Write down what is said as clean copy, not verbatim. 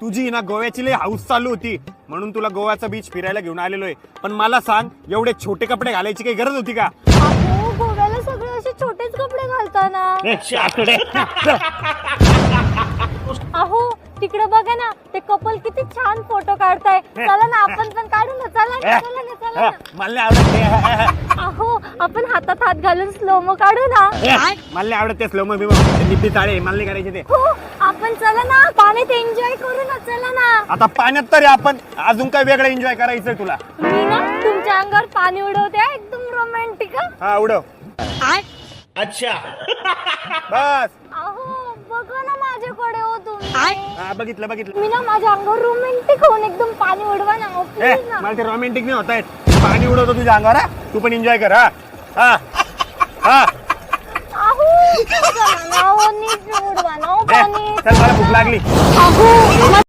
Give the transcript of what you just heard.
तुझी ना गोव्याची लय हाऊस चालू होती म्हणून तुला गोव्याचा बीच फिरायला घेऊन आलेलोय. पण मला सांग, एवढे छोटे कपडे घालायची काही गरज होती का? अहो, गोव्याला सगळे असे छोटेच कपडे घालताना. अहो, तिकडे बघा ना, ते कपल किती छान फोटो काढताय. चला ना, आपण पण काढू ना. चला ना, चला ना, चला ना. मला आवडत. अहो, आपण हातात हात घालून स्लोमो काढू ना. मला आवडत ते स्लोमो बिमो निप्पी चाळे मला नाही करायचे ते. हो, आपण चला ना, पाण्यात एन्जॉय करू ना. चला ना. आता पाण्यात तरी आपण अजून काय वेगळं एन्जॉय करायचंय तुला? मी ना तुमच्या अंगावर पाणी उडवते, एकदम रोमॅन्टिक. हा उडव. अच्छा. बस. अहो, बघा ना माझ्याकडे हो तुम्ही. हा बघितलं बघितलं. मी ना माझ्या अंगावर रोमॅन्टिक होऊन एकदम पाणी उडवा ना. हो, प्लीज ना. मला ते रोमॅन्टिक नाही होत आहेत. पाणी उडवतो तुझ्या अंगावर. तू पण एन्जॉय कर. हा हा हा. अहो, चला ना, हो, नीट उडवा ना, हो, पाणी. चल मला भूक लागली. अहो,